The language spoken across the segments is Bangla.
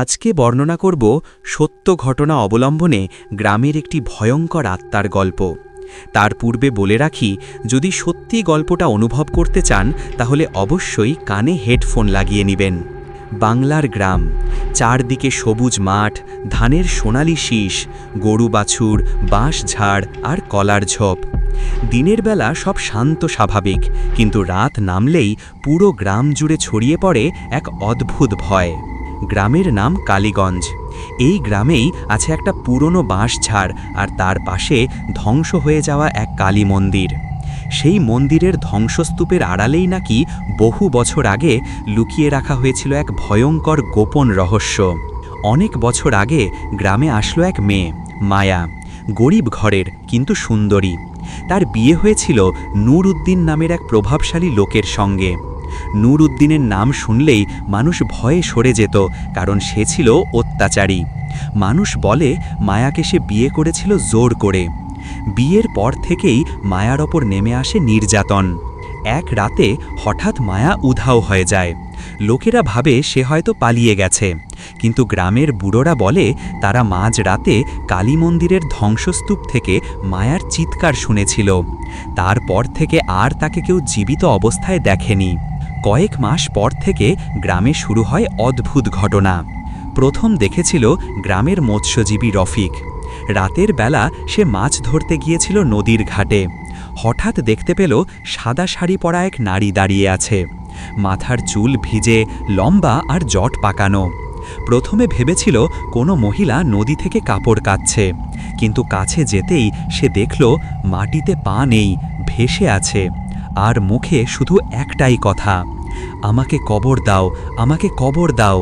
আজকে বর্ণনা করব সত্য ঘটনা অবলম্বনে গ্রামের একটি ভয়ঙ্কর আত্মার গল্প। তার পূর্বে বলে রাখি, যদি সত্যি গল্পটা অনুভব করতে চান তাহলে অবশ্যই কানে হেডফোন লাগিয়ে নেবেন। বাংলার গ্রাম, চারদিকে সবুজ মাঠ, ধানের সোনালি শীষ, গরু বাছুর, বাঁশ ঝাড় আর কলার ঝোপ। দিনের বেলা সব শান্ত স্বাভাবিক, কিন্তু রাত নামলেই পুরো গ্রাম জুড়ে ছড়িয়ে পড়ে এক অদ্ভুত ভয়। গ্রামের নাম কালীগঞ্জ। এই গ্রামেই আছে একটা পুরনো বাঁশঝাড়, আর তার পাশে ধ্বংস হয়ে যাওয়া এক কালী মন্দির। সেই মন্দিরের ধ্বংসস্তূপের আড়ালেই নাকি বহু বছর আগে লুকিয়ে রাখা হয়েছিল এক ভয়ঙ্কর গোপন রহস্য। অনেক বছর আগে গ্রামে আসলো এক মেয়ে, মায়া। গরিব ঘরের, কিন্তু সুন্দরী। তার বিয়ে হয়েছিল নূর উদ্দিন নামের এক প্রভাবশালী লোকের সঙ্গে। নূর উদ্দিনের নাম শুনলেই মানুষ ভয়ে সরে যেত, কারণ সে ছিল অত্যাচারী। মানুষ বলে মায়াকে সে বিয়ে করেছিল জোর করে। বিয়ের পর থেকেই মায়ার ওপর নেমে আসে নির্যাতন। এক রাতে হঠাৎ মায়া উধাও হয়ে যায়। লোকেরা ভাবে সে হয়তো পালিয়ে গেছে, কিন্তু গ্রামের বুড়োরা বলে তারা মাঝ রাতে কালী মন্দিরের ধ্বংসস্তূপ থেকে মায়ার চিৎকার শুনেছিল। তারপর থেকে আর তাকে কেউ জীবিত অবস্থায় দেখেনি। কয়েক মাস পর থেকে গ্রামে শুরু হয় অদ্ভুত ঘটনা। প্রথম দেখেছিল গ্রামের মৎস্যজীবী রফিক। রাতের বেলা সে মাছ ধরতে গিয়েছিল নদীর ঘাটে। হঠাৎ দেখতে পেল সাদা শাড়ি পরা এক নারী দাঁড়িয়ে আছে। মাথার চুল ভিজে, লম্বা আর জট পাকানো। প্রথমে ভেবেছিল কোনো মহিলা নদী থেকে কাপড় কাচ্ছে, কিন্তু কাছে যেতেই সে দেখল মাটিতে পা নেই, ভেসে আছে। আর মুখে শুধু একটাই কথা, আমাকে কবর দাও, আমাকে কবর দাও।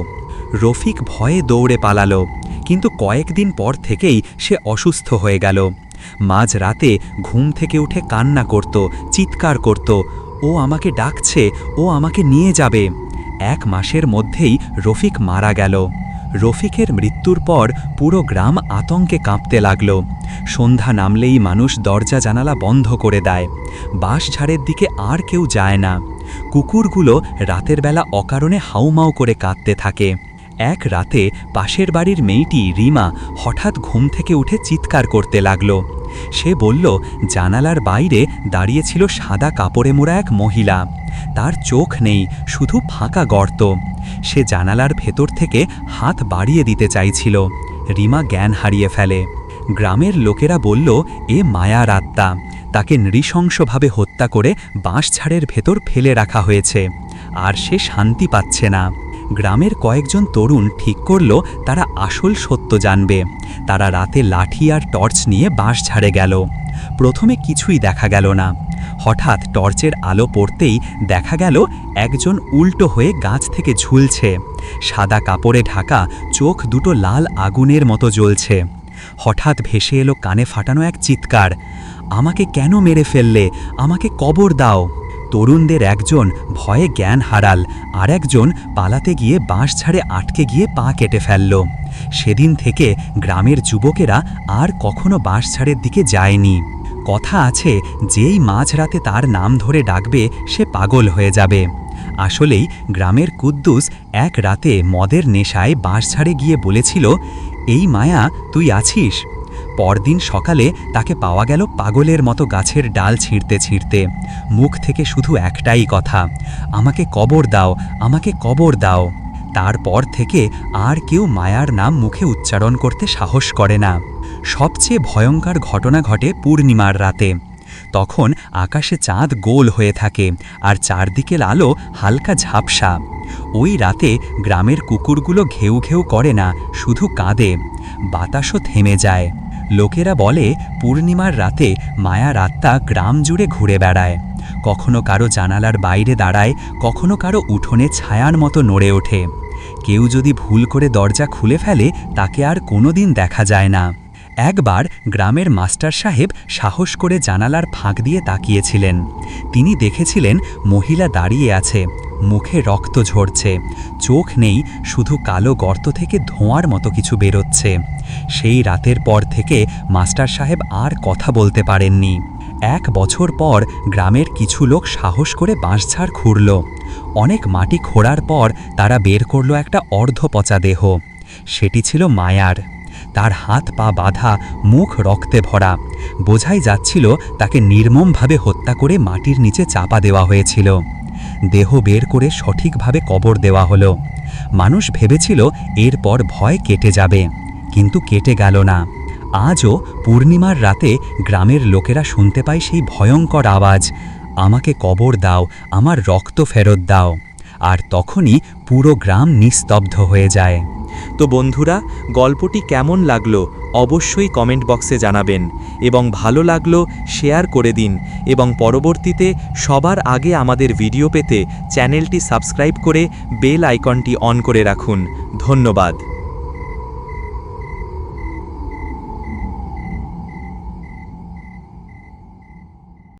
রফিক ভয়ে দৌড়ে পালালো, কিন্তু কয়েকদিন পর থেকেই সে অসুস্থ হয়ে গেল। মাঝ রাতে ঘুম থেকে উঠে কান্না করত, চিৎকার করত, ও আমাকে ডাকছে, ও আমাকে নিয়ে যাবে। এক মাসের মধ্যেই রফিক মারা গেল। রফিকের মৃত্যুর পর পুরো গ্রাম আতঙ্কে কাঁপতে লাগল। সন্ধ্যা নামলেই মানুষ দরজা জানালা বন্ধ করে দেয়। বাঁশঝাড়ের দিকে আর কেউ যায় না। কুকুরগুলো রাতের বেলা অকারণে হাউমাউ করে কাঁদতে থাকে। এক রাতে পাশের বাড়ির মেয়েটি রিমা হঠাৎ ঘুম থেকে উঠে চিৎকার করতে লাগল। সে বলল জানালার বাইরে দাঁড়িয়েছিল সাদা কাপড়ে মোড়া এক মহিলা। তার চোখ নেই, শুধু ফাঁকা গর্ত। সে জানালার ভেতর থেকে হাত বাড়িয়ে দিতে চাইছিল। রিমা জ্ঞান হারিয়ে ফেলে। গ্রামের লোকেরা বলল এ মায়ার আত্মা, তাকে নৃশংসভাবে হত্যা করে বাঁশঝাড়ের ভেতর ফেলে রাখা হয়েছে, আর সে শান্তি পাচ্ছে না। গ্রামের কয়েকজন তরুণ ঠিক করল তারা আসল সত্য জানবে। তারা রাতে লাঠি আর টর্চ নিয়ে বাঁশঝাড়ে গেল। প্রথমে কিছুই দেখা গেল না। হঠাৎ টর্চের আলো পড়তেই দেখা গেল একজন উল্টো হয়ে গাছ থেকে ঝুলছে। সাদা কাপড়ে ঢাকা, চোখ দুটো লাল আগুনের মতো জ্বলছে। হঠাৎ ভেসে এলো কানে ফাটানো এক চিৎকার, আমাকে কেন মেরে ফেললে, আমাকে কবর দাও। তরুণদের একজন ভয়ে জ্ঞান হারাল, আর একজন পালাতে গিয়ে বাঁশঝাড়ে আটকে গিয়ে পা কেটে ফেলল। সেদিন থেকে গ্রামের যুবকেরা আর কখনো বাঁশঝাড়ের দিকে যায়নি। কথা আছে, যেই মাঝরাতে তার নাম ধরে ডাকবে সে পাগল হয়ে যাবে। আসলেই গ্রামের কুদ্দুস এক রাতে মদের নেশায় বাঁশঝাড়ে গিয়ে বলেছিল, এই মায়া তুই আছিস? পরদিন সকালে তাকে পাওয়া গেল পাগলের মতো গাছের ডাল ছিঁড়তে ছিঁড়তে। মুখ থেকে শুধু একটাই কথা, আমাকে কবর দাও, আমাকে কবর দাও। তারপর থেকে আর কেউ মায়ার নাম মুখে উচ্চারণ করতে সাহস করে না। সবচেয়ে ভয়ঙ্কর ঘটনা ঘটে পূর্ণিমার রাতে। তখন আকাশে চাঁদ গোল হয়ে থাকে, আর চারদিকের আলো হালকা ঝাপসা। ওই রাতে গ্রামের কুকুরগুলো ঘেউ ঘেউ করে না, শুধু কাঁদে। বাতাসও থেমে যায়। লোকেরা বলে পূর্ণিমার রাতে মায়ার আত্মা গ্রাম জুড়ে ঘুরে বেড়ায়। কখনো কারো জানালার বাইরে দাঁড়ায়, কখনো কারো উঠোনে ছায়ার মতো নড়ে ওঠে। কেউ যদি ভুল করে দরজা খুলে ফেলে তাকে আর কোনোদিন দেখা যায় না। একবার গ্রামের মাস্টার সাহেব সাহস করে জানালার ফাঁক দিয়ে তাকিয়েছিলেন। তিনি দেখেছিলেন মহিলা দাঁড়িয়ে আছে, মুখে রক্ত ঝরছে, চোখ নেই, শুধু কালো গর্ত থেকে ধোঁয়ার মতো কিছু বেরোচ্ছে। সেই রাতের পর থেকে মাস্টার সাহেব আর কথা বলতে পারেননি। এক বছর পর গ্রামের কিছু লোক সাহস করে বাঁশঝাড় খুঁড়ল। অনেক মাটি খোঁড়ার পর তারা বের করল একটা অর্ধপচা দেহ। সেটি ছিল মায়ার। তার হাত পা বাঁধা, মুখ রক্তে ভরা, বোঝাই যাচ্ছিল তাকে নির্মমভাবে হত্যা করে মাটির নিচে চাপা দেওয়া হয়েছিল। দেহ বের করে সঠিকভাবে কবর দেওয়া হলো। মানুষ ভেবেছিল এরপর ভয় কেটে যাবে, কিন্তু কেটে গেল না। আজও পূর্ণিমার রাতে গ্রামের লোকেরা শুনতে পায় সেই ভয়ঙ্কর আওয়াজ, আমাকে কবর দাও, আমার রক্ত ফেরত দাও। আর তখনই পুরো গ্রাম নিস্তব্ধ হয়ে যায়। তো বন্ধুরা, গল্পটি কেমন লাগলো অবশ্যই কমেন্ট বক্সে জানাবেন, এবং ভালো লাগলো শেয়ার করে দিন, এবং পরবর্তীতে সবার আগে আমাদের ভিডিও পেতে চ্যানেলটি সাবস্ক্রাইব করে বেল আইকনটি অন করে রাখুন। ধন্যবাদ।